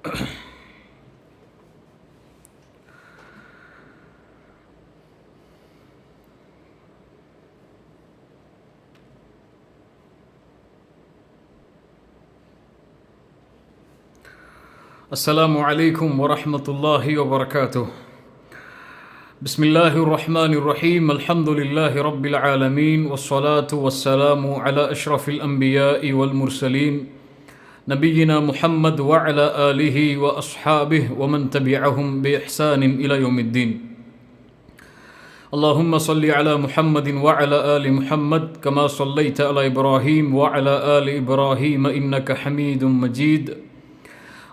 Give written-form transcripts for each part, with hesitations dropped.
السلام عليكم ورحمة الله وبركاته. بسم الله الرحمن الرحيم. الحمد لله رب العالمين والصلاة والسلام على أشرف الأنبياء والمرسلين نبينا محمد وعلى آله وأصحابه ومن تبعهم بإحسان إلى يوم الدين. اللهم صل على محمد وعلى آل محمد كما صليت على إبراهيم وعلى آل إبراهيم إنك حميد مجيد.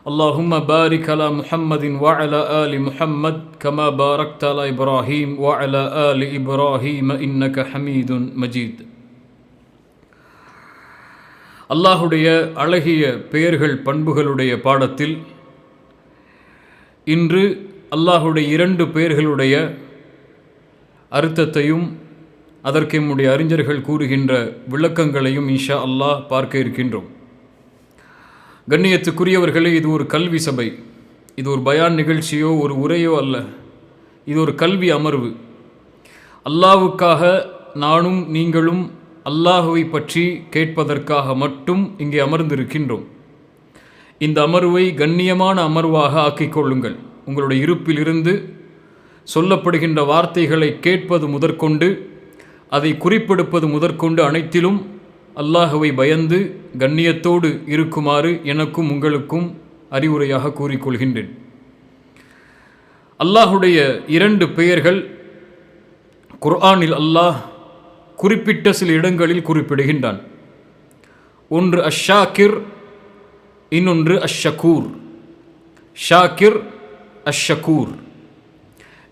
اللهم بارك على محمد وعلى آل محمد كما باركت على إبراهيم وعلى آل إبراهيم إنك حميد مجيد. அல்லாஹுடைய அழகிய பெயர்கள் பண்புகளுடைய பாடத்தில் இன்று அல்லாஹுடைய 2 பெயர்களுடைய அர்த்தத்தையும் அதற்கு நம்முடைய அறிஞர்கள் கூறுகின்ற விளக்கங்களையும் இன்ஷா அல்லாஹ் பார்க்க இருக்கின்றோம். கண்ணியத்துக்குரியவர்களே, இது ஒரு கல்வி சபை, இது ஒரு பயான் நிகழ்ச்சியோ ஒரு உரையோ அல்ல, இது ஒரு கல்வி அமர்வு. அல்லாஹ்வுக்காக நானும் நீங்களும் அல்லாஹுவை பற்றி கேட்பதற்காக மட்டும் இங்கே அமர்ந்திருக்கின்றோம். இந்த அமர்வை கண்ணியமான அமர்வாக ஆக்கிக்கொள்ளுங்கள். உங்களுடைய இருப்பிலிருந்து சொல்லப்படுகின்ற வார்த்தைகளை கேட்பது முதற்கொண்டு அதை குறிப்பெடுப்பது முதற்கொண்டு அனைத்திலும் அல்லாஹுவை பயந்து கண்ணியத்தோடு இருக்குமாறு எனக்கும் உங்களுக்கும் அறிவுரையாக கூறிக்கொள்கின்றேன். அல்லாஹுடைய 2 பெயர்கள் குர்ஆனில் அல்லாஹ் குறிப்பிட்ட சில இடங்களில் குறிப்பிடுகின்றான். ஒன்று அஷ்-ஷாக்கிர், இன்னொன்று அஷ்-ஷக்கூர். ஷாக்கிர், அஷ்-ஷக்கூர்,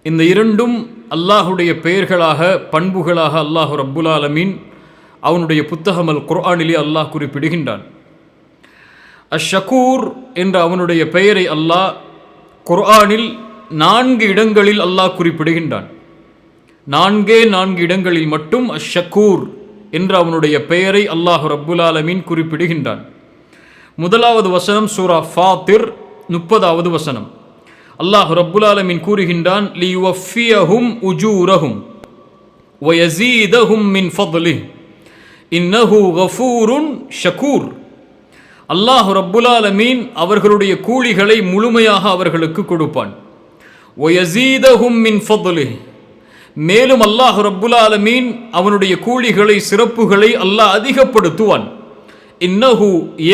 இந்த 2ம் அல்லாஹுடைய பெயர்களாக பண்புகளாக அல்லாஹ் ரப்புல் ஆலமீன் அவனுடைய புத்தகம் அல் குர்ஆனிலே அல்லாஹ் குறிப்பிடுகின்றான். அஷ்-ஷக்கூர் என்ற அவனுடைய பெயரை அல்லாஹ் குர்ஆனில் 4 இடங்களில் அல்லாஹ் குறிப்பிடுகின்றான். 4 இடங்களில் மட்டும் அஷ்-ஷக்கூர் என்ற அவனுடைய பெயரை அல்லாஹ் ரப்புல் ஆலமீன் குறிப்பிடுகின்றான். முதலாவது வசனம் சூரா ஃபாத்திர் 30வது வசனம். அல்லாஹ் ரப்புல் ஆலமீன் கூறுகின்றான், லியுவஃபியஹும் உஜூரஹும் வயஸீதஹும் மின் ஃபத்லிஹி இன்னஹு கஃபூருன் ஷக்கூர். அல்லாஹ் ரப்புல் ஆலமீன் அவர்களுடைய கூலிகளை முழுமையாக அவர்களுக்கு கொடுப்பான். வயஸீதஹும் மின் ஃபத்லிஹி, மேலும் அல்லாஹ் ரப்புல் ஆலமீன் அவனுடைய கூலிகளை சிறப்புகளை அல்லாஹ் அதிகப்படுத்துவான். இன்னஹு,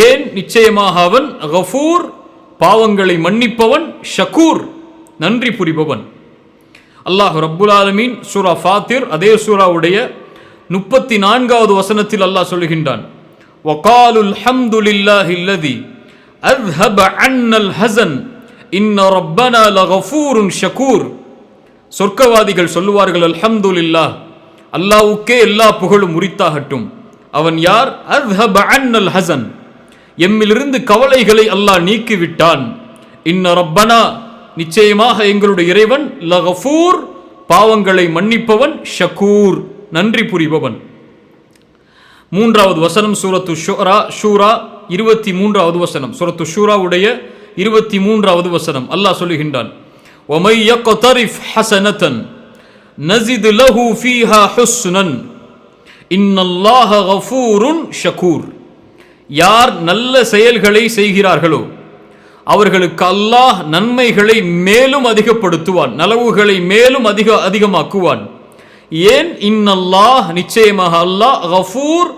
ஏன், நிச்சயமாக அவன், கஃபூர், பாவங்களை மன்னிப்பவன், ஷக்கூர், நன்றி புரிபவன். அல்லாஹ் ரப்புல் ஆலமீன் சூரா ஃபாத்திர் அதே சூராவுடைய 34வது வசனத்தில் அல்லாஹ் சொல்கின்றான், வகாலுல் ஹம்துலில்லாஹில்லதி அஸ்ஹப அன்னல் ஹஸன் இன்ன ரப்பனா லகஃபூருன் ஷக்கூர். சொர்க்கவாதிகள் சொல்லுவார்கள், அல்ஹம்துலில்லாஹ், அல்லாஹ்வுக்கே எல்லா புகழும் உரித்தாகட்டும். அவன் யார்? அஸ்ஹப அன்னல் ஹஸன், எம்மிலிருந்து கவலைகளை அல்லாஹ் நீக்கிவிட்டான். இன்ன ரப்பனா, நிச்சயமாக எங்களுடைய இறைவன், லகஃபூர், பாவங்களை மன்னிப்பவன், ஷக்கூர், நன்றி புரிபவன். 3வது வசனம் சூரத்து ஷூரா 23வது வசனம். சூரத்து ஷூராவுடைய 23வது வசனம் அல்லாஹ் சொல்லுகின்றான், வமை யக்தரிஃப் ஹஸனதன் நஸித் லஹு ஃபீஹா ஹுஸ்னன் இன்னல்லாஹ கஃபூருன் ஷக்கூர். யார் நல்ல செயல்களை செய்கிறார்களோ அவர்களுக்கு அல்லாஹ் நன்மைகளை மேலும் அதிகப்படுத்துவான், நலவுகளை மேலும் அதிகமாக்குவான். ஏன்? இன்னல்லாஹ், நிச்சயமாக அல்லாஹ், கஃபூர்,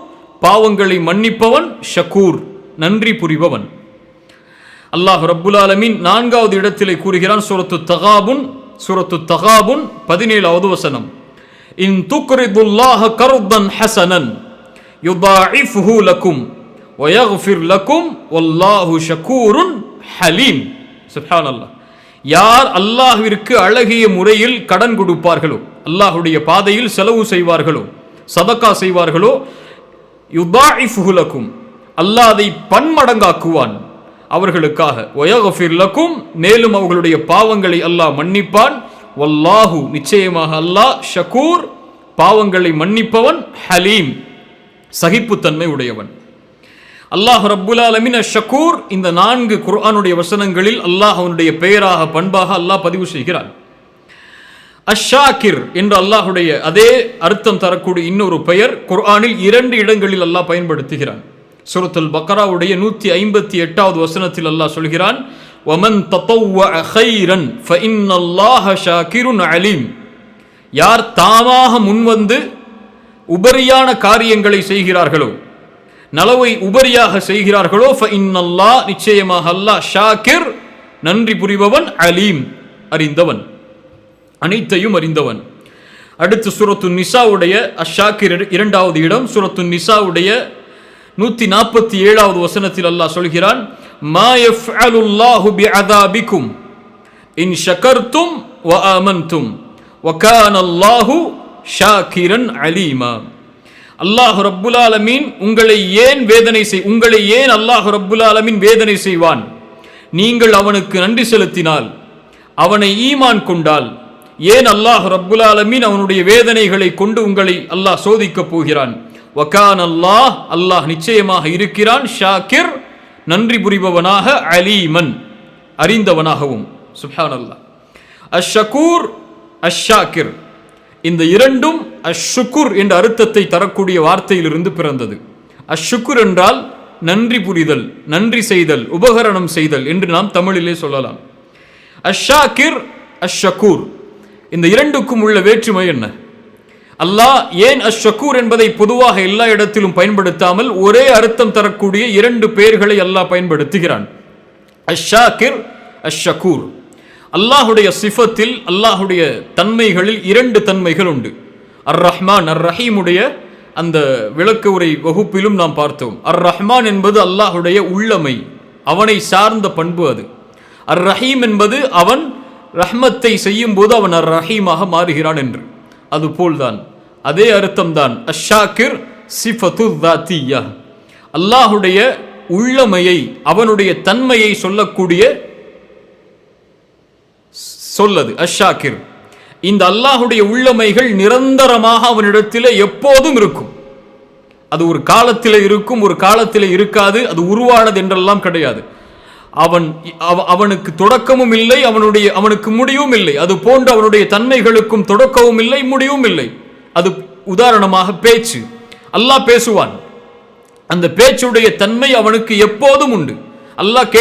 பாவங்களை மன்னிப்பவன், ஷக்கூர், நன்றி புரிபவன். அல்லாஹ் ரப்புல் ஆலமீன் 4வது இடத்திலே கூறுகிறான், சூரத்து தகாபுன் 17வது வசனம், இன் துக்ரிதுல்லாஹ கர்தன் ஹஸனன் யுதாஇஃபுஹு லக்கும் வயக்ஃபிர் லக்கும் வல்லாஹு ஷக்கூருன் ஹலீம். சுப்ஹானல்லாஹ். யார் அல்லாஹ்விற்கு அழகிய முறையில் கடன் கொடுப்பார்களோ, அல்லாஹ்வுடைய பாதையில் செலவு செய்வார்களோ, சதகா செய்வார்களோ, யுதாஇஃபுஹு லக்கும், அல்லாஹ் அதை பன்மடங்காக்குவான் அவர்களுக்காக. வயக்ஃபிர் லக்கும், மேலும் அவர்களுடைய பாவங்களை அல்லாஹ் மன்னிப்பான். வல்லாஹு, நிச்சயமாக அல்லாஹ், ஷக்கூர், பாவங்களை மன்னிப்பவன், ஹலீம், சகிப்புத்தன்மை உடையவன். அல்லாஹ் ரப்புல் ஆலமீன் அஷ்-ஷக்கூர் இந்த 4 குர்ஆனுடைய வசனங்களில் அல்லாஹ் அவனுடைய பெயராக பண்பாக அல்லாஹ் பதிவு செய்கிறான். அஷ்-ஷாக்கிர் என்ற அல்லாஹுடைய அதே அர்த்தம் தரக்கூடிய இன்னொரு பெயர் குர்ஆனில் 2 இடங்களில் அல்லாஹ் பயன்படுத்துகிறான். சூரத்துல் பக்ராவுடைய 158வது வசனத்தில் அல்லாஹ் சொல்கிறான், வமன் தத்தவ்வஅ கைரன் ஃபஇன்னல்லாஹ ஷாக்கிருன் அலீம். யார் தாமாக முன்வந்து உபரியான காரியங்களை செய்கிறார்களோ, நலவை உபரியாக செய்கிறார்களோ, ஃபஇன்னல்லாஹ் நிச்சயமாக அல்லாஹ் ஷாக்கிர் நன்றி புரிபவன், அலீம் அறிந்தவன், அனைத்தையும் அறிந்தவன். அடுத்து சூரத்து நிசாவுடைய அஷ்-ஷாக்கிர் 2வது இடம். சூரத்து நிசாவுடைய 147வது வசனத்தில் அல்லாஹ் சொல்கிறான், மா யஃஅலுல்லாஹு பிஅதாபிக்கும் இன் ஷகர்தும் வ ஆமன்தும் வ கானல்லாஹு ஷாக்கிரன் அலீமா. அல்லாஹ் ரப்புல் ஆலமீன் உங்களை ஏன் அல்லாஹ் ரப்புல் ஆலமீன் வேதனை செய்வான்? நீங்கள் அவனுக்கு நன்றி செலுத்தினால், அவனை ஈமான் கொண்டால். ஏன் அல்லாஹ் ரப்புல் ஆலமீன் அவனுடைய வேதனைகளை கொண்டு உங்களை அல்லாஹ் சோதிக்கப் போகிறான்? வகான் அல்லாஹ் நிச்சயமாக இருக்கிறான், ஷாக்கிர் நன்றி புரிபவனாக, அலீமன் அறிந்தவனாகவும். சுப்ஹானல்லாஹ். அஷ்-ஷக்கூர் அஷ்-ஷாக்கிர் இந்த இரண்டும் அஷ்-ஷுக்குர் என்ற அர்த்தத்தை தரக்கூடிய வார்த்தையிலிருந்து பிறந்தது. அஷ்-ஷுக்குர் என்றால் நன்றி புரிதல், நன்றி செய்தல், உபகரணம் செய்தல் என்று நாம் தமிழிலே சொல்லலாம். அஷ்-ஷாக்கிர் அஷ்-ஷக்கூர் இந்த இரண்டுக்கும் உள்ள வேற்றுமை என்ன? அல்லாஹ் ஏன் அஷ்-ஷக்கூர் என்பதை பொதுவாக எல்லா இடத்திலும் பயன்படுத்தாமல் ஒரே அர்த்தம் தரக்கூடிய 2 பெயர்களை அல்லாஹ் பயன்படுத்துகிறான்? அஷ்-ஷாக்கிர் அஷ்-ஷக்கூர். அல்லாஹுடைய சிஃபத்தில், அல்லாஹுடைய தன்மைகளில் 2 தன்மைகள் உண்டு. அர்-ரஹ்மான் அர்-ரஹீமுடைய அந்த விளக்க உரை வகுப்பிலும் நாம் பார்த்தோம். அர்-ரஹ்மான் என்பது அல்லாஹுடைய உள்ளமை, அவனை சார்ந்த பண்பு அது. அர்-ரஹீம் என்பது அவன் ரஹ்மத்தை செய்யும் போது அவன் அர்-ரஹீமாக மாறுகிறான் என்று. அதுபோல்தான், அதே அர்த்தம்தான் அஷ்-ஷாக்கிர் சிஃபத்து தாத்தியா, அல்லாஹுடைய உள்ளமையை, அவனுடைய தன்மையை சொல்லக்கூடிய சொல்லது அஷ்-ஷாக்கிர். இந்த அல்லாஹுடைய உள்ளமைகள் நிரந்தரமாக அவனிடத்தில் எப்போதும் இருக்கும். அது ஒரு காலத்தில் இருக்கும், ஒரு காலத்தில் இருக்காது, அது உருவானது என்றெல்லாம் கிடையாது. அவனுக்கு தொடக்கமும் இல்லை, அவனுக்கு முடிவும் இல்லை. அது போன்று அவனுடைய தன்மைகளுக்கும் தொடக்கமும் இல்லை, முடிவும் இல்லை. அது உதாரணமாக பேச்சு. அல்லாஹ் பேசுவான், அந்த பேச்சுடைய தன்மை அவனுக்கு எப்போதும் உண்டு. அல்லாஹ்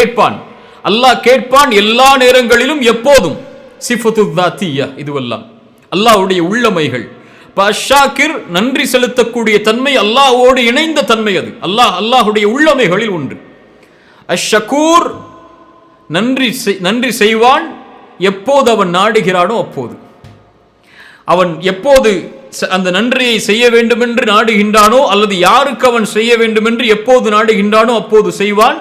கேட்பான் எல்லா நேரங்களிலும் எப்போதும். சிஃபத்து தாத்தியா இதுவெல்லாம் அல்லாஹ்வுடைய உள்ளமைகள். அஷ்-ஷாக்கிர் நன்றி செலுத்தக்கூடிய தன்மை, அல்லாஹ்வோடு இணைந்த தன்மை, அது அல்லாஹ்வுடைய உள்ளமைகளில் ஒன்று. அஷ்-ஷக்கூர் நன்றி செய்வான் எப்போது அவன் நாடுகிறானோ அப்போது. அவன் எப்போது அந்த நன்றியை செய்ய வேண்டும் என்று நாடுகின்றானோ, அல்லது யாருக்கு அவன் செய்ய வேண்டும் என்று எப்போது நாடுகின்றானோ அப்போது செய்வான்.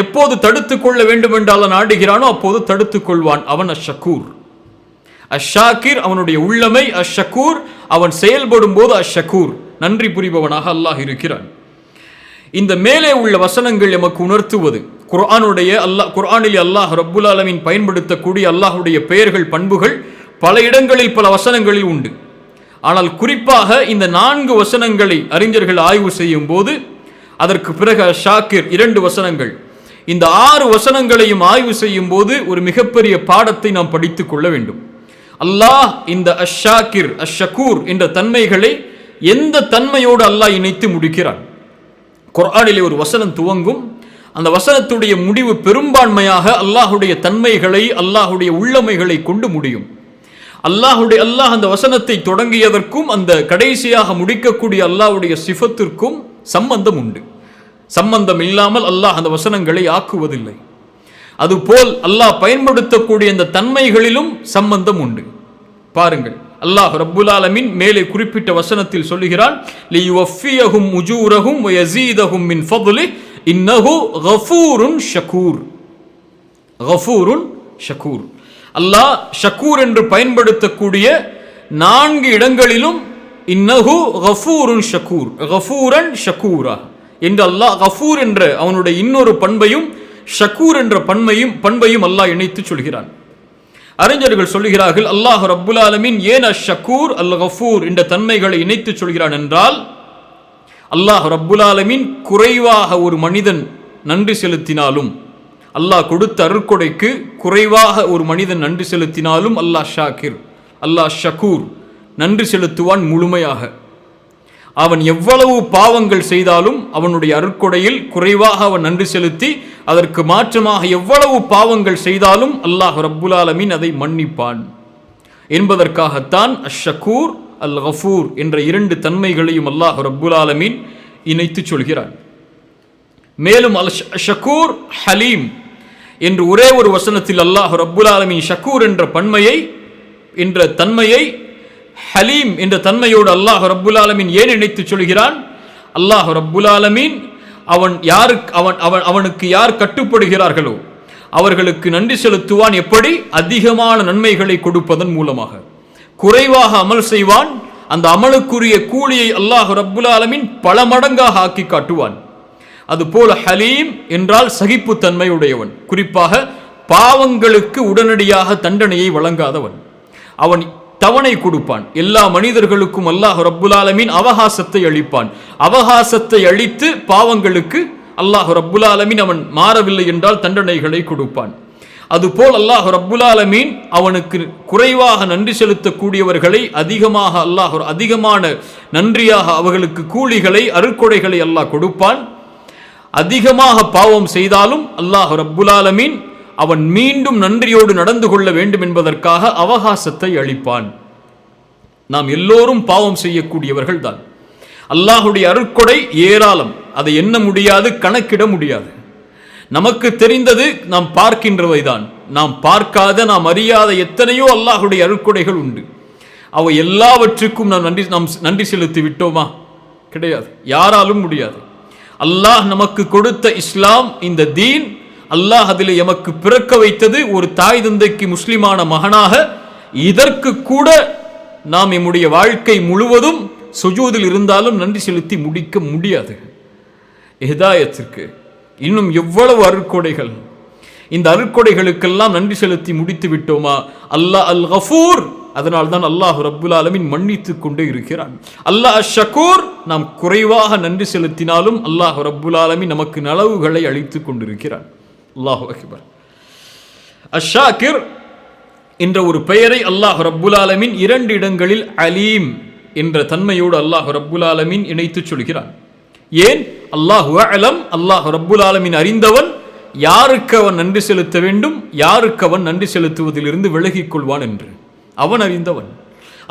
எப்போது தடுத்துக் கொள்ள வேண்டும் என்றால் நாடுகிறானோ அப்போது தடுத்துக் கொள்வான். அவன் அஷ்-ஷக்கூர். அஷ்-ஷாக்கிர் அவனுடைய உள்ளமை, அஷ்-ஷக்கூர் அவன் செயல்படும் போது அஷ்-ஷக்கூர் நன்றி புரிபவனாக அல்லாஹ் இருக்கிறான். இந்த மேலே உள்ள வசனங்கள் எமக்கு உணர்த்துவது, குர்ஆனில் அல்லாஹ் ரப்புல் ஆலமீன் பயன்படுத்தக்கூடிய அல்லாஹுடைய பெயர்கள், பண்புகள் பல இடங்களில் பல வசனங்களில் உண்டு. ஆனால் குறிப்பாக இந்த 4 வசனங்களை அறிஞர்கள் ஆய்வு செய்யும் போது, அதற்கு பிறகு அஷ்-ஷாக்கிர் 2 வசனங்கள், இந்த 6 வசனங்களையும் ஆய்வு செய்யும் போது ஒரு மிகப்பெரிய பாடத்தை நாம் படித்துக் கொள்ள வேண்டும். அல்லாஹ் இந்த அஷ்-ஷாக்கிர் அஷ்-ஷக்கூர் என்ற தன்மைகளை எந்த தன்மையோடு அல்லாஹ் இணைத்து முடிக்கிறான்? குர்ஆனிலே ஒரு வசனம் துவங்கும், அந்த வசனத்துடைய முடிவு பெரும்பான்மையாக அல்லாஹுடைய தன்மைகளை, அல்லாஹுடைய உள்ளமைகளை கொண்டு முடியும். அல்லாஹ் அந்த வசனத்தை தொடங்கியதற்கும் அந்த கடைசியாக முடிக்கக்கூடிய அல்லாஹ்வுடைய சிஃபத்திற்கும் சம்பந்தம் உண்டு. சம்பந்தம் இல்லாமல் அல்லாஹ் அந்த வசனங்களை ஆக்குவதில்லை. அதுபோல் அல்லாஹ் பயன்படுத்தக்கூடிய இந்த தன்மைகளிலும் சம்பந்தம் உண்டு. பாருங்கள், அல்லாஹ் ரப்புல் ஆலமீன் மேலே குறிப்பிட்ட வசனத்தில் சொல்லுகிறான், லியுவஃபியஹும் உஜூரஹும் வ யஸீதஹும் மின் ஃபضலிஹி இன்னஹு கஃபூருன் ஷகூர். கஃபூருன் ஷகூர். அல்லாஹ் ஷகூர் என்று பயன்படுத்தக்கூடிய 4 இடங்களிலும் இன்னஹு கஃபூருன் ஷகூர், கஃபூரன் ஷகூரா என்று அல்லாஹ் கஃபூர் என்ற அவனுடைய இன்னொரு பண்பையும் ஷகூர் என்ற பண்பையும் அல்லாஹ் இணைத்து சொல்கிறான். அறிஞர்கள் சொல்லுகிறார்கள், அல்லாஹ் ரப்புல் ஆலமீன் ஏன் அஷ்-ஷக்கூர் அல் கஃபூர் என்ற தன்மைகளை இணைத்து சொல்கிறான் என்றால், அல்லாஹ் ரப்புல் ஆலமீன் குறைவாக ஒரு மனிதன் நன்றி செலுத்தினாலும், அல்லாஹ் கொடுத்த அருட்கொடைக்கு குறைவாக ஒரு மனிதன் நன்றி செலுத்தினாலும் அல்லாஹ் ஷாக்கிர், அல்லாஹ் ஷக்கூர், நன்றி செலுத்துவான் முழுமையாக. அவன் எவ்வளவு பாவங்கள் செய்தாலும் அவனுடைய அருட்கொடையில் குறைவாக அவன் நன்றி செலுத்தி அதற்கு மாற்றமாக எவ்வளவு பாவங்கள் செய்தாலும் அல்லாஹ் ரப்புல் ஆலமீன் அதை மன்னிப்பான் என்பதற்காகத்தான் அஷ்ஷக்கூர் அல் கஃபூர் என்ற இரண்டு தன்மைகளையும் அல்லாஹ் ரப்புல் ஆலமீன் இணைத்து சொல்கிறான். மேலும் அல் ஷக்கூர் ஹலீம் என்று ஒரே ஒரு வசனத்தில் அல்லாஹ் ரப்புல் ஆலமீன் ஷக்கூர் என்ற தன்மையை ஹலீம் என்ற தன்மையோடு அல்லாஹ் ரப்புல் ஆலமீன் ஏன் இணைத்து சொல்கிறான்? அல்லாஹ் ரப்புல் ஆலமீன் அவனுக்கு யார் கட்டுப்படுகிறார்களோ அவர்களுக்கு நன்றி செலுத்துவான். எப்படி? அதிகமான நன்மைகளை கொடுப்பதன் மூலமாக. குறைவாக அமல் செய்வான், அந்த அமலுக்குரிய கூலியை அல்லாஹ் ரப்புல் ஆலமீன் பல மடங்காக ஆக்கி காட்டுவான். அதுபோல ஹலீம் என்றால் சகிப்புத்தன்மை உடையவன், குறிப்பாக பாவங்களுக்கு உடனடியாக தண்டனையை வழங்காதவன். அவன் தவணை கொடுப்பான். எல்லா மனிதர்களுக்கும் அல்லாஹ் ரப்புல் ஆலமீன் அவகாசத்தை அளிப்பான். அவகாசத்தை அளித்து பாவங்களுக்கு அல்லாஹ் ரப்புல் ஆலமீன் அவன் மாறவில்லை என்றால் தண்டனைகளை கொடுப்பான். அதுபோல் அல்லாஹ் ரப்புல் ஆலமீன் அவனுக்கு குறைவாக நன்றி செலுத்தக்கூடியவர்களை அதிகமான நன்றியாக அவர்களுக்கு கூலிகளை அருட்கொடைகளை அல்லாஹ் கொடுப்பான். அதிகமாக பாவம் செய்தாலும் அல்லாஹ் ரப்புல் ஆலமீன் அவன் மீண்டும் நன்றியோடு நடந்து கொள்ள வேண்டும் என்பதற்காக அவகாசத்தை அளிப்பான். நாம் எல்லோரும் பாவம் செய்யக்கூடியவர்கள் தான். அல்லாஹுடைய அருட்கொடை ஏராளம், அதை எண்ண முடியாது, கணக்கிட முடியாது. நமக்கு தெரிந்தது நாம் பார்க்கின்றவை தான். நாம் பார்க்காத, நாம் அறியாத எத்தனையோ அல்லாஹுடைய அருட்கொடைகள் உண்டு. அவை எல்லாவற்றுக்கும் நாம் நன்றி செலுத்தி விட்டோமா? கிடையாது, யாராலும் முடியாது. அல்லாஹ் நமக்கு கொடுத்த இஸ்லாம், இந்த தீன், அல்லாஹ் அதில் எமக்கு பிறக்க வைத்தது ஒரு தாய் தந்தைக்கு முஸ்லிமான மகனாக. இதற்கு கூட நாம் நம்முடைய வாழ்க்கை முழுவதும் சுஜூதில் இருந்தாலும் நன்றி செலுத்தி முடிக்க முடியாது. ஹிதாயத்திற்கு இன்னும் எவ்வளவு அருட்கொடைகள்! இந்த அருட்கொடைகளுக்கெல்லாம் நன்றி செலுத்தி முடித்து விட்டோமா? அல்லாஹ் அல் கஃபூர், அதனால் தான் அல்லாஹ் ரப்புல் ஆலமீன் மன்னித்துக் கொண்டே இருக்கிறான். அல்லாஹ் ஷக்கூர், நாம் குறைவாக நன்றி செலுத்தினாலும் அல்லாஹ் ரப்புல் ஆலமீன் நமக்கு நலவுகளை அளித்துக் கொண்டிருக்கிறான். அல்லாஹு அக்பர். அஷாக்கிர் என்ற ஒரு பெயரை அல்லாஹ் ரப்புல் ஆலமீன் இரண்டு இடங்களில் அலீம் என்ற தன்மையோடு அல்லாஹ் ரப்புல் ஆலமீன் இணைத்து சொல்கிறான். ஏன்? அல்லாஹு அலம், அல்லாஹ் ரப்புல் ஆலமீன் அறிந்தவன், யாருக்கு அவன் நன்றி செலுத்த வேண்டும், யாருக்கு அவன் நன்றி செலுத்துவதிலிருந்து விலகிக் கொள்வான் என்று அவன் அறிந்தவன்.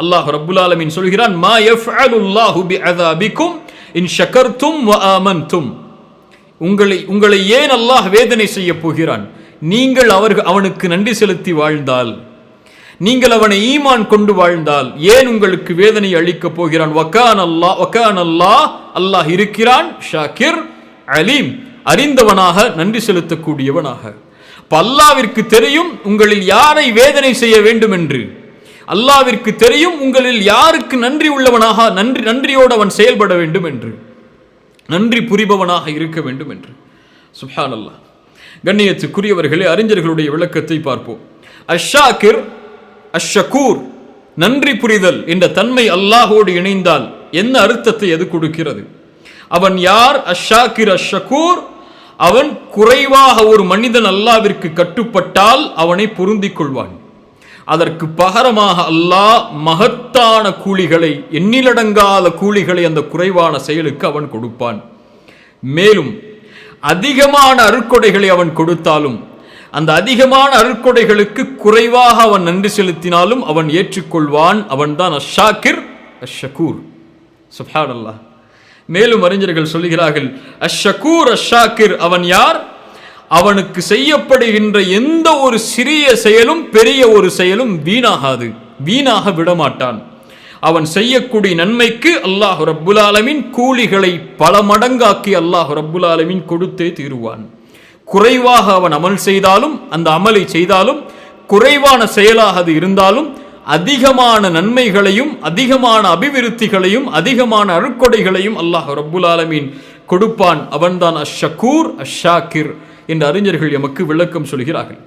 அல்லாஹ் ரப்புல் ஆலமீன் சொல்கிறான், மா யஃஅலுல்லாஹு பிஅஸாபிக்கும் இன் ஷகர்தும் வ ஆமன்தும். உங்களை ஏன் அல்லாஹ் வேதனை செய்ய போகிறான்? நீங்கள் அவனுக்கு நன்றி செலுத்தி வாழ்ந்தால், நீங்கள் அவனை ஈமான் கொண்டு வாழ்ந்தால் ஏன் உங்களுக்கு வேதனை அளிக்கப் போகிறான்? வகான் அல்லாஹ், அல்லாஹ் இருக்கிறான், ஷாக்கிர் அலீம், அறிந்தவனாக நன்றி செலுத்தக்கூடியவனாக. அல்லாஹ்விற்கு தெரியும் உங்களில் யாரை வேதனை செய்ய வேண்டும் என்று. அல்லாஹ்விற்கு தெரியும் உங்களில் யாருக்கு நன்றி உள்ளவனாக, நன்றியோடு அவன் செயல்பட வேண்டும் என்று, நன்றி புரிபவனாக இருக்க வேண்டும் என்று. சுப்ஹானல்லாஹ். கண்ணியத்துக்குரியவர்களே, அறிஞர்களுடைய விளக்கத்தை பார்ப்போம். அஷ்ஷாக்கிர், அஷ்ஷக்கூர், நன்றி புரிதல் என்ற தன்மை அல்லாஹோடு இணைந்தால் என்ன அர்த்தத்தை எது கொடுக்கிறது? அவன் யார்? அஷ்ஷாக்கிர் அஷ்ஷக்கூர், அவன் குறைவாக ஒரு மனிதன் அல்லாஹ்விற்கு கட்டுப்பட்டால் அவனை பொருந்திக் கொள்வான். அதற்கு பகரமாக அல்லாஹ் மகத்தான கூலிகளை, எண்ணிலடங்காத கூலிகளை அந்த குறைவான செயலுக்கு அவன் கொடுப்பான். மேலும் அதிகமான அருட்கொடைகளை அவன் கொடுத்தாலும் அந்த அதிகமான அருட்கொடைகளுக்கு குறைவாக அவன் நன்றி செலுத்தினாலும் அவன் ஏற்றுக்கொள்வான். அவன்தான் அஷ்ஷாக்கிர் அஷ்ஷக்கூர். சுப்ஹானல்லாஹ். மேலும் அறிஞர்கள் சொல்லுகிறார்கள், அஷ்ஷக்கூர் அஷ்ஷாக்கிர் அவன் யார்? அவனுக்கு செய்யப்படுகின்ற எந்த ஒரு சிறிய செயலும் பெரிய ஒரு செயலும் வீணாகாது, வீணாக விடமாட்டான். அவன் செய்யக்கூடிய நன்மைக்கு அல்லாஹ் ரப்புல் ஆலமீன் கூலிகளை பல மடங்காக்கி அல்லாஹ் ரப்புல் ஆலமீன் கொடுத்தே தீருவான். குறைவாக அவன் அமல் செய்தாலும், அந்த அமலை செய்தாலும், குறைவான செயலாக அது இருந்தாலும் அதிகமான நன்மைகளையும் அதிகமான அபிவிருத்திகளையும் அதிகமான அருட்கொடைகளையும் அல்லாஹ் ரப்புல் ஆலமீன் கொடுப்பான். அவன்தான் அஷ்ஷக்கூர் அஷ்ஷாக்கிர் என்று அறிஞர்கள் எமக்கு விளக்கம் சொல்கிறார்கள்.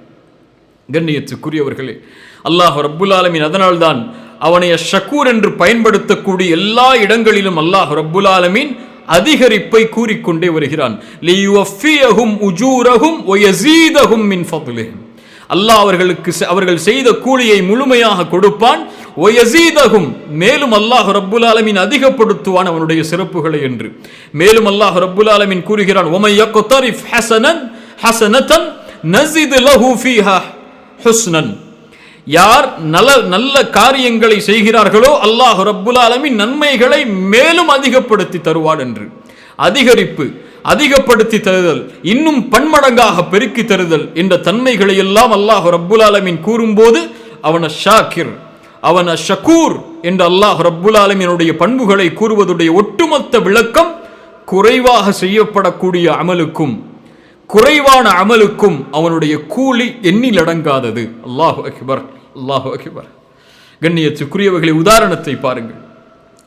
கண்ணியத்துக்குரியவர்களே, அல்லாஹ் ரப்புல் ஆலமீன் அதனால்தான் அவனை அஷ்ஷக்கூர் என்று பயன்படுத்தக்கூடிய எல்லா இடங்களிலும் அல்லாஹ் ரப்புல் ஆலமீன் அதிகரிப்பை கூறிக்கொண்டே வருகிறான். லியுவஃபியஹும் உஜூரஹும் வயஸீதஹும் மின் ஃபத்லிஹி. அல்லாஹ் அவர்கள் செய்த கூலியை முழுமையாக கொடுப்பான். வயஸீதஹும், மேலும் அல்லாஹ் ரப்புல் ஆலமீன் அதிகப்படுத்துவான் அவனுடைய சிறப்புகளை என்று. மேலும் அல்லாஹ் ரப்புல் ஆலமீன் கூறுகிறான், வமை யக்தரிஃப் ஹஸனதன் நஸித் லஹு ஃபீஹா ஹுஸ்னன். யார் நல்ல காரியங்களை செய்கிறார்களோ அல்லாஹ் ரப்புல் ஆலமீன் நன்மைகளை மேலும் அதிகப்படுத்தி தருவான் என்று. அதிகரிப்பு, அதிகப்படுத்தி தருதல், இன்னும் பன்மடங்காக பெருக்கி தருதல் என்ற தன்மைகளை எல்லாம் அல்லாஹ் ரப்புல் ஆலமீன் கூறும்போது அவன ஷாக்கிர், அவன ஷக்கூர் என்ற அல்லாஹ் ரப்புல் ஆலமீனுடைய பண்புகளை கூறுவதுடைய ஒட்டுமொத்த விளக்கம் குறைவாக செய்யப்படக்கூடிய அமலுக்கும் குறைவான அமலுக்கும் அவனுடைய கூலி எண்ணில் அடங்காதது. அல்லாஹு அக்பர், அல்லாஹு அக்பர். கண்ணியத்துக்குரியவர்களை, உதாரணத்தை பாருங்கள்.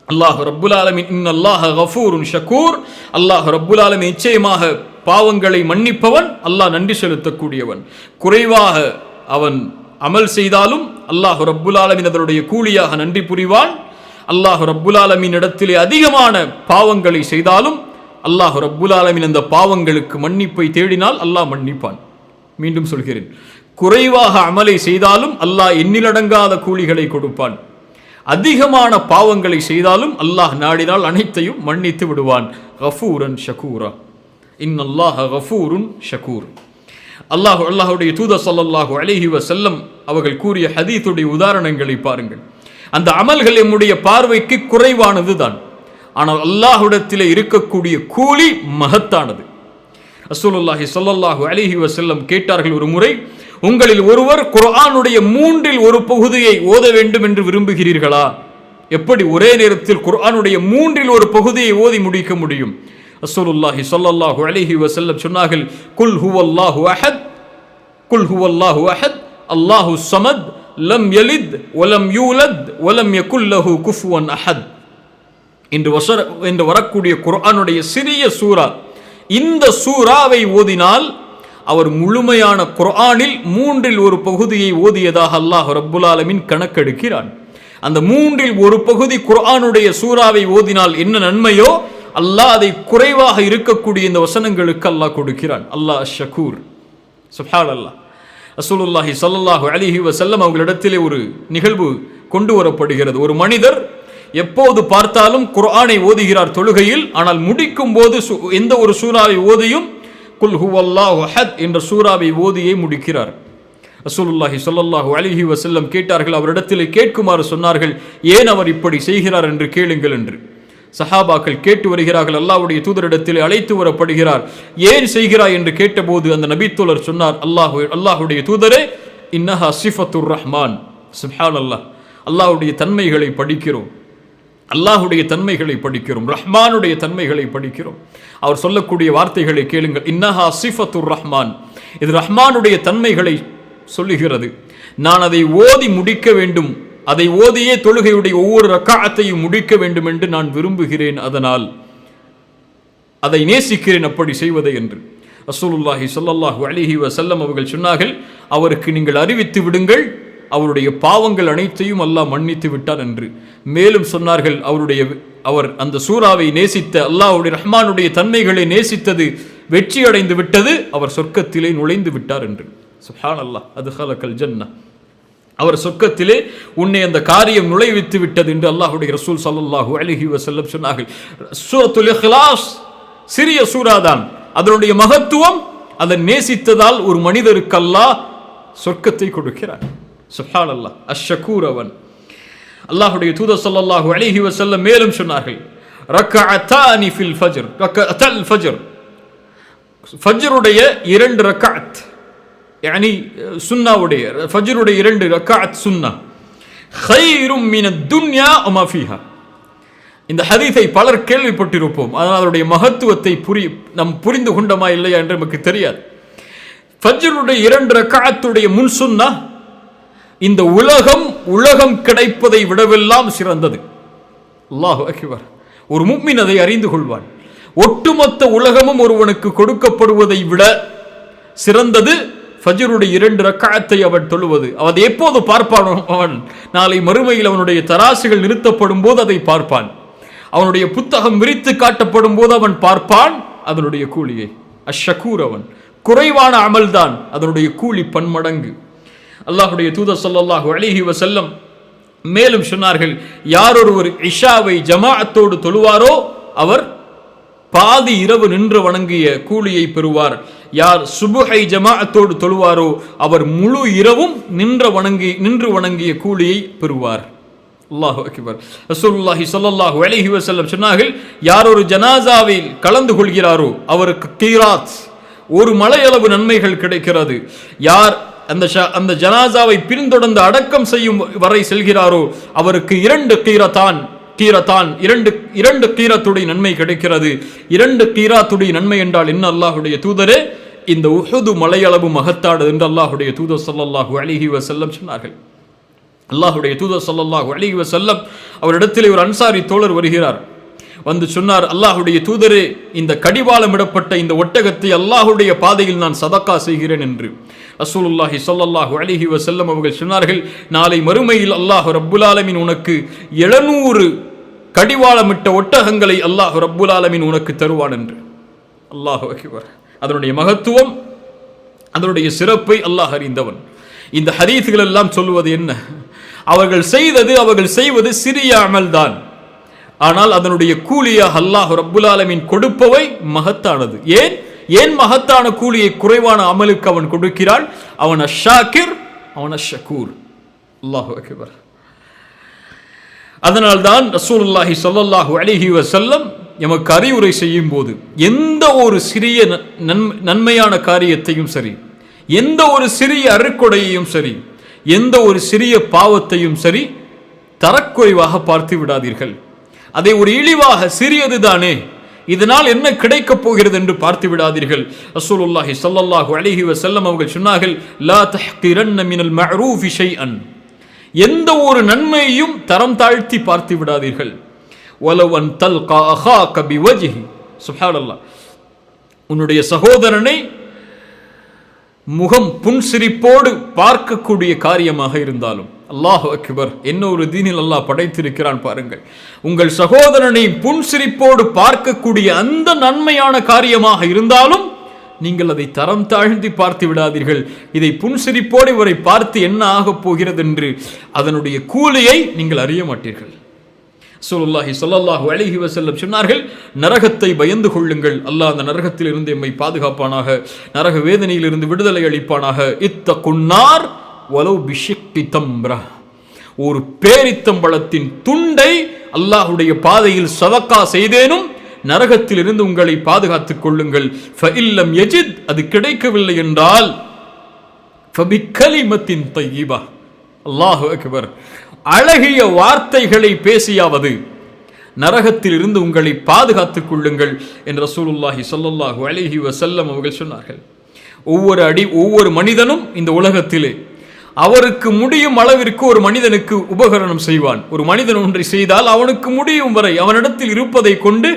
அல்லாஹ் ரப்புல் ஆலமீன் இன்னல்லாஹ கஃபூருன் ஷக்கூர். அல்லாஹ் ரப்புல் ஆலமீன் நிச்சயமாக பாவங்களை மன்னிப்பவன், அல்லாஹ் நன்றி செலுத்தக்கூடியவன். குறைவாக அவன் அமல் செய்தாலும் அல்லாஹ் ரப்புல் ஆலமீன் அதனுடைய கூலியாக நன்றி புரிவான். அல்லாஹ் ரப்புல் ஆலமீன் இடத்திலே அதிகமான பாவங்களை செய்தாலும் அல்லாஹ் ரப்புல் ஆலமீன் அந்த பாவங்களுக்கு மன்னிப்பை தேடினால் அல்லாஹ் மன்னிப்பான். மீண்டும் சொல்கிறேன், குறைவாக அமலை செய்தாலும் அல்லாஹ் எண்ணிலடங்காத கூலிகளை கொடுப்பான். அதிகமான பாவங்களை செய்தாலும் அல்லாஹ் நாடினால் அனைத்தையும் மன்னித்து விடுவான். கஃபூரன் ஷக்கூரா. இன்னல்லாஹ கஃபூருன் ஷக்கூர். அல்லாஹுடைய தூதர் ஸல்லல்லாஹு அலைஹி வஸல்லம் அவர்கள் கூறிய ஹதீஸுடைய உதாரணங்களை பாருங்கள். அந்த அமல்கள் நம்முடைய பார்வைக்கு குறைவானது தான், ஆனால் அல்லாஹ்விடத்திலே இருக்கக்கூடிய கூலி மகத்தானது. ரசூலுல்லாஹி ஸல்லல்லாஹு அலைஹி வஸல்லம் கேட்டார்கள் ஒரு முறை, உங்களில் ஒருவர் குர்ஆனுடைய 3இல் ஒரு பகுதியை ஓத வேண்டும் என்று விரும்புகிறீர்களா? எப்படி ஒரே நேரத்தில் குர்ஆனுடைய 3இல் ஒரு பகுதியை ஓதி முடிக்க முடியும்? ரசூலுல்லாஹி ஸல்லல்லாஹு அலைஹி வஸல்லம் சொன்னார்கள், குல் ஹுவல்லாஹு அஹத், குல் ஹுவல்லாஹு அஹத், அல்லாஹு ஸமத், லம் யலித் வலம் யூலத் வலம் யகுல் லஹு குஃபுவன் அஹத். என்று வரக்கூடிய குர்ஆனுடைய சிறிய சூரா, இந்த சூராவை ஓதினால் அவர் முழுமையான குர்ஆனில் 3இல் ஒரு பகுதியை ஓதியதாக அல்லாஹ் ரப்புல் ஆலமீன் கணக்கெடுக்கிறான். அந்த 3இல் ஒரு பகுதி குர்ஆனுடைய சூராவை ஓதினால் என்ன நன்மையோ அல்லாஹ் அதை குறைவாக இருக்கக்கூடிய இந்த வசனங்களுக்கு அல்லாஹ் கொடுக்கிறான். அல்லாஹ் ஷக்கூர். சுப்ஹானல்லாஹ். ரசூலுல்லாஹி ஸல்லல்லாஹு அலைஹி வஸல்லம் அவர்களிடத்திலே ஒரு நிகழ்வு கொண்டு வரப்படுகிறது. ஒரு மனிதர் எப்போது பார்த்தாலும் குர்ஆனை ஓதுகிறார் தொழுகையில், ஆனால் முடிக்கும் போது எந்த ஒரு சூராவை ஓதியும் குல் ஹுவல்லாஹு அஹத் என்ற சூராவை ஓதியே முடிக்கிறார். ரசூலுல்லாஹி ஸல்லல்லாஹு அலைஹி வஸல்லம் கேட்டார்கள், அவரிடத்திலே கேட்குமாறு சொன்னார்கள், ஏன் அவர் இப்படி செய்கிறார் என்று கேளுங்கள் என்று. சஹாபாக்கள் கேட்டு வருகிறார்கள். அல்லாஹ்வுடைய தூதரிடத்திலே அழைத்து வரப்படுகிறார். ஏன் செய்கிறாய் என்று கேட்டபோது அந்த நபித்தோழர் சொன்னார், அல்லாஹ்வுடைய தூதரே, இன்னஹா சிஃபத்துர் ரஹ்மான். சுப்ஹானல்லாஹ். அல்லாஹ்வுடைய தன்மைகளை படிக்கிறோம், அல்லாஹுடைய தன்மைகளை படிக்கிறோம், ரஹ்மானுடைய தன்மைகளை படிக்கிறோம். அவர் சொல்லக்கூடிய வார்த்தைகளை கேளுங்கள். இன்னஹா சிஃபத்துர் ரஹ்மான். இது ரஹ்மானுடைய தன்மைகளை சொல்லுகிறது. நான் அதை ஓதி முடிக்க வேண்டும், அதை ஓதியே தொழுகையுடைய ஒவ்வொரு ரக்காஅத்தையும் முடிக்க வேண்டும் என்று நான் விரும்புகிறேன், அதனால் அதை நேசிக்கிறேன் அப்படி செய்வதை என்று. ரசூலுல்லாஹி ஸல்லல்லாஹு அலைஹி வஸல்லம் அவர்கள் சொன்னார்கள், அவருக்கு நீங்கள் அறிவித்து விடுங்கள், அவருடைய பாவங்கள் அனைத்தையும் அல்லாஹ் மன்னித்து விட்டார் என்று. மேலும் சொன்னார்கள், அவர் அந்த சூராவை நேசித்த, அல்லாஹ்வுடைய ரஹ்மானுடைய தன்மைகளை நேசித்தது வெற்றி அடைந்து விட்டது, அவர் சொர்க்கத்திலே நுழைந்து விட்டார் என்று. சுப்ஹானல்லாஹ். அதுஹலகல் ஜன்னah. அவர் சொர்க்கத்திலே உன்னை அந்த காரியம் நுழைவித்து விட்டது என்று அல்லாஹ்வுடைய ரசூல் ஸல்லல்லாஹு அலைஹி வஸல்லம் சொன்னார்கள். சூரத்துல் இக்லாஸ் சிறிய சூராதான், அதனுடைய மகத்துவம் அதை நேசித்ததால் ஒரு மனிதருக்கு அல்லாஹ் சொர்க்கத்தை கொடுக்கிறார். சுப்ஹானல்லாஹ். அஷ்ஷக்கூர் அவன். அல்லாஹ்வுடைய தூதர் ஸல்லல்லாஹு அலைஹி வஸல்லம் மேலும் சொன்னார்கள், ரக்அத்தானி ஃபில் ஃபஜ்ர், ரக்அத்தல் ஃபஜ்ர், ஃபஜ்ருடைய 2 ரக்அத், யானி சுன்னாவுடைய ஃபஜ்ருடைய 2 ரக்அத் சுன்னா, கைரும் மினத் துன்யா வமா ஃபீஹா. இந்த ஹதீஸை பலர் கேள்விப்பட்டிருப்போம், ஆனால் அதனுடைய மகத்துவத்தை நாம் புரிந்து கொண்டோமா இல்லையா என்று நமக்கு தெரியாது. ஃபஜ்ருடைய 2 ரக்அத்துடைய முன் சுன்னா இந்த உலகம் கிடைப்பதை விடவெல்லாம் சிறந்தது. அல்லாஹு அக்பர். ஒரு முஃமின் அதை அறிந்து கொள்வான். ஒட்டுமொத்த உலகமும் ஒருவனுக்கு கொடுக்கப்படுவதை விட சிறந்தது ஃபஜ்ருடைய 2 ரக்அத்தை அவன் தொழுவது. அவன் எப்போது பார்ப்பான்? அவன் நாளை மறுமையில் அவனுடைய தராசுகள் நிறுத்தப்படும் போது அதை பார்ப்பான். அவனுடைய புத்தகம் விரித்து காட்டப்படும் போது அவன் பார்ப்பான் அதனுடைய கூலியை. அஷ்ஷகூர், அவன் குறைவான அமல்தான், அதனுடைய கூலி பன்மடங்கு. அல்லாஹ்வுடைய தூதர் ஸல்லல்லாஹு அலைஹி வஸல்லம் மேலும் சொன்னார்கள், யார் ஒருவர் இஷாவை ஜமாஅத்தோடு தொழுவாரோ அவர் பாதி இரவு நின்று வணங்கிய கூலியை பெறுவார். யார் சுபுஹை ஜமாஅத்தோடு தொழுவாரோ அவர் முழு இரவும் நின்று வணங்கிய கூலியை பெறுவார். அல்லாஹு அக்பர். ரசூலுல்லாஹி ஸல்லல்லாஹு அலைஹி வஸல்லம் சொன்னார்கள், யார் ஒரு ஜனாசாவில் கலந்து கொள்கிறாரோ அவருக்கு கீராத், ஒரு மலையளவு நன்மைகள் கிடைக்கிறது. யார் அந்த ஜனாசாவை பின்தொடர்ந்து அடக்கம் செய்யும் வரை செல்கிறாரோ அவருக்கு இரண்டு கீரத்துடைய நன்மை கிடைக்கிறது. இரண்டு கீராத்துடைய நன்மை என்றால் என்ன அல்லாஹ்வுடைய தூதரே? இந்த உஹுது மலையளவு மகத்தானது என்று அல்லாஹ்வுடைய தூதர் ஸல்லல்லாஹு அலைஹி வஸல்லம் சொன்னார்கள். அல்லாஹ்வுடைய தூதர் ஸல்லல்லாஹு அலைஹி வஸல்லம் அவரிடத்தில் ஒரு அன்சாரி தோழர் வருகிறார். வந்து சொன்னார், அல்லாஹ்வுடைய தூதரே, இந்த கடிவாளமிடப்பட்ட இந்த ஒட்டகத்தை அல்லாஹ்வுடைய பாதையில் நான் சதக்கா செய்கிறேன் என்று. ரசூலுல்லாஹி ஸல்லல்லாஹு அலைஹி வஸல்லம் அவர்கள் சொன்னார்கள், நாளை மறுமையில் அல்லாஹ் ரப்புல் ஆலமீன் உனக்கு 700 கடிவாளமிட்ட ஒட்டகங்களை அல்லாஹ் ரப்புல் ஆலமீன் உனக்கு தருவான் என்று. அல்லாஹு அக்பர். அதனுடைய மகத்துவம், அதனுடைய சிறப்பை அல்லாஹ் அறிந்தவன். இந்த ஹதீஸ்கள் எல்லாம் சொல்லுவது என்ன? அவர்கள் செய்வது சிறிய அமல்தான், ஆனால் அதனுடைய கூலியாக அல்லாஹ் ரப்புல் ஆலமீன் கொடுப்பவை மகத்தானது. ஏன் மகத்தான கூலியை குறைவான அமலுக்கு அவன் கொடுக்கிறான்? அவன் அஷ்ஷாக்கிர், அவன் அஷ்ஷகூர். அல்லாஹு அக்பர். அதனால்தான் ரசூலுல்லாஹி ஸல்லல்லாஹு அலைஹி வஸல்லம் எமக்கு அறிவுரை செய்யும் போது எந்த ஒரு சிறிய நன்மையான காரியத்தையும் சரி, எந்த ஒரு சிறிய அருட்கொடையையும் சரி, எந்த ஒரு சிறிய பாவத்தையும் சரி தரக்குறைவாக பார்த்து விடாதீர்கள். அதை ஒரு இழிவாக, சிறியதுதானே, இதனால் என்ன கிடைக்கப் போகிறது என்று பார்த்து விடாதீர்கள். ரசூலுல்லாஹி ஸல்லல்லாஹு அலைஹி வஸல்லம் அவர்கள் சொன்னார்கள், லா தஹ்கிரன்ன மினல் மஅரூஃபி ஷைஅன், எந்த ஒரு நன்மையையும் தரம் தாழ்த்தி பார்த்து விடாதீர்கள். வலவ் அன் தல்கா அஹாக பிவஜ்ஹி, சுப்ஹானல்லாஹ், உன்னுடைய சகோதரனை முகம் புன்சிரிப்போடு பார்க்கக்கூடிய காரியமாக இருந்தாலும், அல்லாஹு அக்பர், என்ன ஒரு தீனில் அல்லாஹ் படைத்திருக்கிறான் பாருங்கள். உங்கள் சகோதரனை புன்சிரிப்போடு பார்க்கக்கூடிய அந்த நன்மையான காரியமாக இருந்தாலும் நீங்கள் அதை தரம் தாழ்த்தி பார்த்து விடாதீர்கள். இதை புன்சிரிப்போடு இவரை பார்த்து என்ன ஆகப் போகிறது என்று அதனுடைய கூலியை நீங்கள் அறிய மாட்டீர்கள். ரசூலுல்லாஹி ஸல்லல்லாஹு அலைஹி வஸல்லம் சொன்னார்கள், நரகத்தை பயந்து கொள்ளுங்கள், அல்லாஹ் அந்த நரகத்தில் இருந்து எம்மை பாதுகாப்பானாக, நரக வேதனையில் இருந்து விடுதலை அளிப்பானாக. இத்தகுன்னார் வலவ் பிஷிக்கி தம்ரா, ஒரு பேரித்தம்பழத்தின் துண்டை அல்லாஹ்வுடைய பாதையில் சதக்கா செய்தேனும் நரகத்தில் இருந்து உங்களை பாதுகாத்துக் கொள்ளுங்கள். ஃபஇல்லம் யஜித், அது கிடைக்கவில்லை என்றால் ஃபபிக்கலிமத்தின் தய்யிபா, அல்லாஹு அக்பர், அழகிய வார்த்தைகளை பேசியாவது நரகத்தில் இருந்து உங்களை பாதுகாத்துக் கொள்ளுங்கள் என்று ரசூலுல்லாஹி ஸல்லல்லாஹு அலைஹி வஸல்லம் அவர்கள் சொன்னார்கள். ஒவ்வொரு மனிதனும் இந்த உலகத்திலே அவருக்கு முடியும் அளவிற்கு ஒரு மனிதனுக்கு உபகரணம் செய்வான். ஒரு மனிதன் ஒன்றை செய்தால் அவனுக்கு முடியும் வரை அவனிடத்தில் இருப்பதை கொண்டு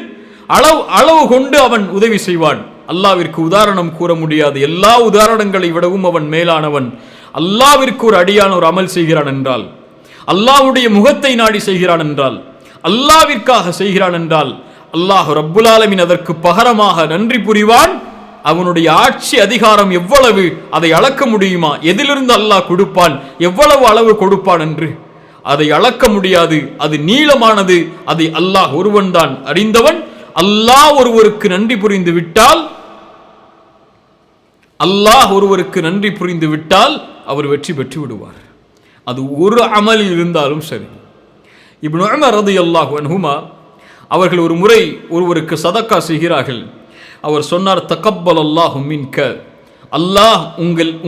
அளவு கொண்டு அவன் உதவி செய்வான். அல்லாவிற்கு உதாரணம் கூற முடியாது. எல்லா உதாரணங்களை விடவும் அவன் மேலானவன். அல்லாவிற்கு ஒரு அடியான ஒரு அமல் செய்கிறான் என்றால், அல்லாஹ்வுடைய முகத்தை நாடி செய்கிறான் என்றால், அல்லாவிற்காக செய்கிறான் என்றால், அல்லாஹ் ரப்புல் ஆலமீன் அதற்கு பகரமாக நன்றி புரிவான். அவனுடைய ஆட்சி அதிகாரம் எவ்வளவு, அதை அளக்க முடியுமா? எதிலிருந்து அல்லாஹ் கொடுப்பான், எவ்வளவு அளவு கொடுப்பான் என்று அதை அளக்க முடியாது. அது நீளமானது. அதை அல்லாஹ் ஒருவன் தான் அறிந்தவன். அல்லாஹ் ஒருவருக்கு நன்றி புரிந்து விட்டால் அவர் வெற்றி பெற்று விடுவார். அது ஒரு அமலில் இருந்தாலும் சரி. இப்னு உமர் ரலியல்லாஹு அன்ஹுமா அவர்கள் ஒரு முறை ஒருவருக்கு சதக்கா செய்கிறார்கள். அவர் சொன்னார், தகப்பல் அல்லாஹு மின்க, அல்லாஹ்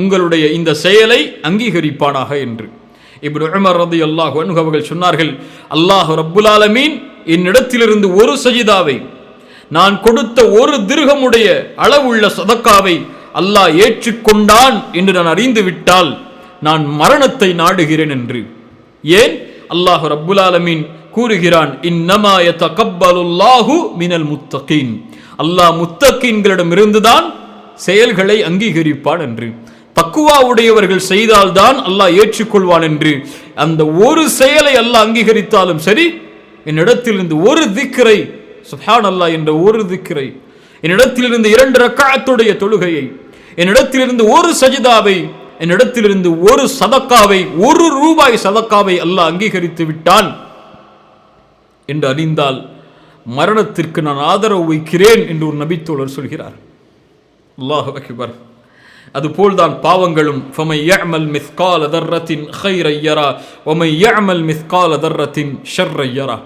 உங்களுடைய இந்த செயலை அங்கீகரிப்பானாக என்று. இப்னு உமர் ரலியல்லாஹு அன்ஹு அவர்கள் சொன்னார்கள், அல்லாஹ் ரப்புல் ஆலமீன் என்னிடத்திலிருந்து ஒரு சஜிதாவை, நான் கொடுத்த ஒரு திர்ஹமுடைய அளவுள்ள சதக்காவை அல்லாஹ் ஏற்றுக்கொண்டான் என்று நான் அறிந்து விட்டால் நான் மரணத்தை நாடுகிறேன் என்று. ஏன்? அல்லாஹ் ரப்புல் ஆலமீன் கூறுகிறான், இன்னமா யதகப்பலுல்லாஹு மினல் முத்தகீன், அல்லாஹ் முத்தகீன்களிடம் இருந்துதான் செயல்களை அங்கீகரிப்பான் என்று. தக்குவா உடையவர்கள் செய்தால்தான் அல்லாஹ் ஏற்றுக்கொள்வான் என்று. அந்த ஒரு செயலை அல்லாஹ் அங்கீகரித்தாலும் சரி, என்னிடத்திலிருந்து ஒரு திக்ரை, சுப்ஹானல்லாஹ் என்ற ஒரு திக்ரை, என்னிடத்திலிருந்து 2 ரக்அத்துடைய தொழுகையை, என்னிடத்திலிருந்து ஒரு சஜிதாவை, என்னிடத்திலிருந்து ஒரு சதக்காவை, 1 ரூபாய் சதக்காவை அல்லாஹ் அங்கீகரித்து விட்டான் என்று அறிந்தால் மரணத்திற்கு நான் ஆதரவு வைக்கிறேன் என்று ஒரு நபித்தோழர் சொல்கிறார். அல்லாஹு அக்பர். அதுபோல்தான் பாவங்களும். ஃபமை யஅமல் மிஸ்கால தர்ரத்தின் கைரை யரா வமை யஅமல் மிஸ்கால தர்ரத்தின் ஷர்ரை யரா.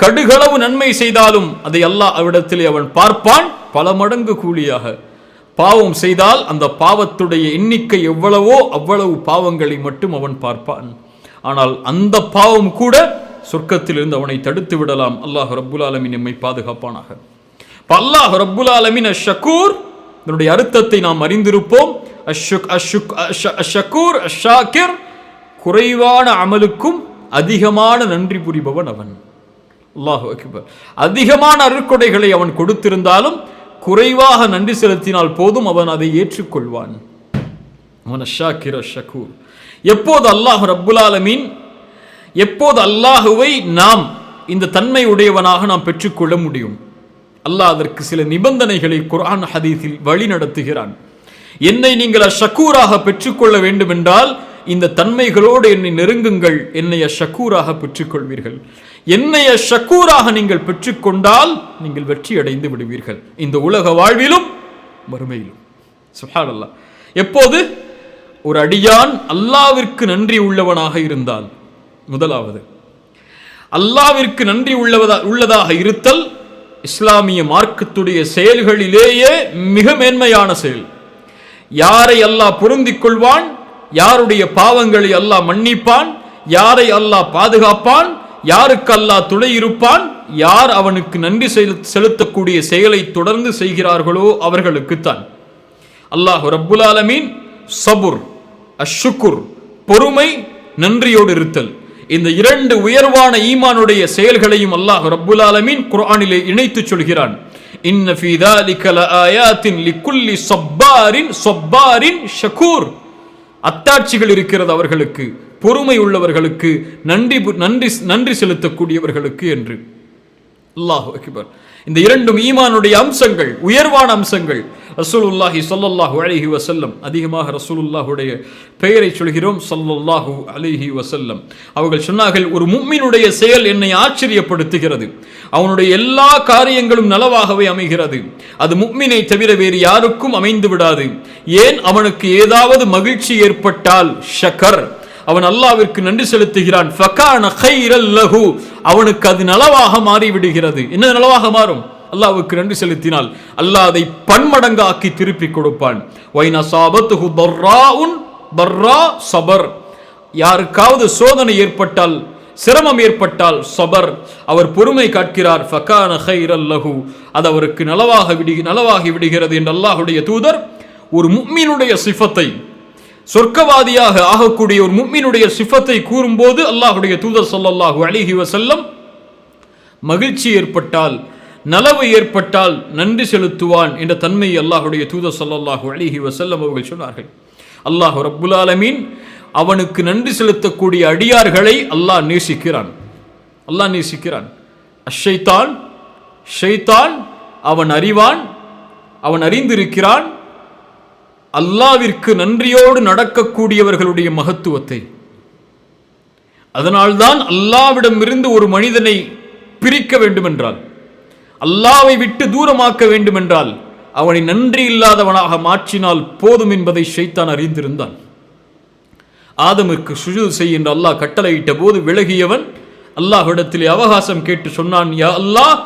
கடுகளவு நன்மை செய்தாலும் அதை அல்லாஹ் அவிடத்திலே அவன் பார்ப்பான் பல மடங்கு கூலியாக. பாவம் செய்தால் அந்த பாவத்துடைய எண்ணிக்கை எவ்வளவோ அவ்வளவு பாவங்களை மட்டும் அவன் பார்ப்பான். ஆனால் அந்த பாவம் கூட சொர்க்கத்திலிருந்து அவனை தடுத்து விடலாம். அல்லாஹ் ரப்புல் ஆலமீன் நம்மை பாதுகாப்பானாக. அல்லாஹ் ரப்புல் ஆலமீன் அஷ்ஷக்கூர், இதனுடைய அர்த்தத்தை நாம் அறிந்திருப்போம். அஷ்ஷக்கூர் அஷ்ஷாக்கிர், குறைவான அமலுக்கும் அதிகமான நன்றி புரிபவன் அவன். அல்லாஹு அக்பர். அதிகமான அருட்கொடைகளை அவன் கொடுத்திருந்தாலும் குறைவாக நன்றி செலுத்தினால் போதும் அவன் அதை ஏற்றுக்கொள்வான். அவன் அஷ்ஷாக்கிர் அஷ்ஷக்கூர். எப்போது அல்லாஹ் ரப்புல் ஆலமீன், எப்போது அல்லாஹுவை நாம் இந்த தன்மை உடையவனாக நாம் பெற்றுக்கொள்ள முடியும்? அல்லாஹ் அதற்கு சில நிபந்தனைகளை குர்ஆன் ஹதீஸில் வழி நடத்துகிறான். என்னை நீங்கள் அஷ்ஷக்கூராக பெற்றுக்கொள்ள வேண்டும் என்றால் இந்த தன்மைகளோடு என்னை நெருங்குங்கள், என்னை அஷ்ஷக்கூராக பெற்றுக்கொள்வீர்கள். என்னை அஷ்ஷக்கூராக நீங்கள் பெற்றுக்கொண்டால் நீங்கள் வெற்றி அடைந்து விடுவீர்கள், இந்த உலக வாழ்விலும் மறுமையிலும். சுப்ஹானல்லாஹ். எப்போது ஒரு அடியான் அல்லாஹ்விற்கு நன்றி உள்ளவனாக இருந்தால், முதலாவது அல்லாஹ்விற்கு நன்றி உள்ளதாக இருத்தல் இஸ்லாமிய மார்க்கத்துடைய செயல்களிலேயே மிக மேன்மையான செயல். யாரை அல்லாஹ் பொருந்திக் கொள்வான், யாருடைய பாவங்களை அல்லாஹ் மன்னிப்பான், யாரை அல்லாஹ் பாதுகாப்பான், யாருக்கு அல்லாஹ் துணை இருப்பான், யார் அவனுக்கு நன்றி செலுத்தக்கூடிய செயலை தொடர்ந்து செய்கிறார்களோ அவர்களுக்குத்தான். அல்லாஹ் ரப்புல் ஆலமீன் சபுர் அஷ்ஷுக்குர், பொறுமை, நன்றியோடு இருத்தல், இந்த 2 உயர்வான ஈமானுடைய செயல்களையும் அல்லாஹ் ரப்புல் ஆலமீன் குர்ஆனிலே இணைத்து சொல்கிறான். இன்ன ஃபீ ذلك லஆயாத்தின் லிகுல்லி ஸப்பாரின் ஷக்கூர். அத்தாட்சிகள் இருக்கிறது அவர்களுக்கு, பொறுமை உள்ளவர்களுக்கு, நன்றி செலுத்தக்கூடியவர்களுக்கு என்று. அல்லாஹு அக்பர். இந்த 2 ஈமானுடைய அம்சங்கள், உயர்வான அம்சங்கள். ரசூலுல்லாஹி ஸல்லல்லாஹு அலைஹி வஸல்லம், அதிகமாக ரசூலுல்லாஹுடைய பெயரை சொல்கிறோம், ஸல்லல்லாஹு அலைஹி வஸல்லம். அவர்கள் சொன்னார்கள், ஒரு முஃமினுடைய செயல் என்னை ஆச்சரியப்படுத்துகிறது, அவனுடைய எல்லா காரியங்களும் நலவாகவே அமைகிறது, அது முஃமினை தவிர வேறு யாருக்கும் அமைந்து விடாது. ஏன்? அவனுக்கு ஏதாவது மகிழ்ச்சி ஏற்பட்டால் ஷக்கர், அவன் அல்லாஹ்விற்கு நன்றி செலுத்துகிறான், ஃபகான கைரல் லஹு, அவனுக்கு அது நலவாக மாறிவிடுகிறது. என்ன நலவாக மாறும்? அல்லாஹ்வுக்கு நன்றி செலுத்தினால் அல்லாஹ் அதை பன்மடங்காக்கி திருப்பி கொடுப்பான். வைன சாபத்துஹு தர்ரா சபர், யாருக்காவது சோதனை ஏற்பட்டால், சிரமம் ஏற்பட்டால் சபர், அவர் பொறுமை காக்கிறார், ஃபகான கைரல் லஹு, அது அவருக்கு நலவாகி விடுகிறது என்று அல்லாஹ்வுடைய தூதர் ஒரு முஃமினுடைய சிஃபத்தை, சொர்க்கவாதியாக ஆகக்கூடிய ஒரு முஃமினுடைய சிஃபத்தை கூறும்போது அல்லாஹ்வுடைய தூதர் ஸல்லல்லாஹு அலைஹி வஸல்லம் மகிழ்ச்சி ஏற்பட்டால், நலவு ஏற்பட்டால் நன்றி செலுத்துவான் என்ற தன்மையை அல்லாஹ்வுடைய தூதர் ஸல்லல்லாஹு அலைஹி வஸல்லம் அவர்கள் சொன்னார்கள். அல்லாஹ் ரப்புல் ஆலமீன் அவனுக்கு நன்றி செலுத்தக்கூடிய அடியார்களை அல்லாஹ் நேசிக்கிறான். அல்லாஹ் நேசிக்கிறான். ஷைத்தான் அவன் அறிவான், அவன் அறிந்திருக்கிறான் அல்லாஹ்விற்கு நன்றியோடு நடக்கக்கூடியவர்களுடைய மகத்துவத்தை. அதனால்தான் அல்லாஹ்விடமிருந்து ஒரு மனிதனை பிரிக்க வேண்டுமென்றால், அல்லாஹ்வை விட்டு தூரமாக்க வேண்டுமென்றால் அவனை நன்றி இல்லாதவனாக மாற்றினால் போதும் என்பதை ஷைத்தான் அறிந்திருந்தான். ஆதமுக்கு சுஜூத் செய் என்று அல்லாஹ் கட்டளையிட்ட போது விலகியவன் அல்லாஹ்விடத்திலே அவகாசம் கேட்டு சொன்னான், யா அல்லாஹ்,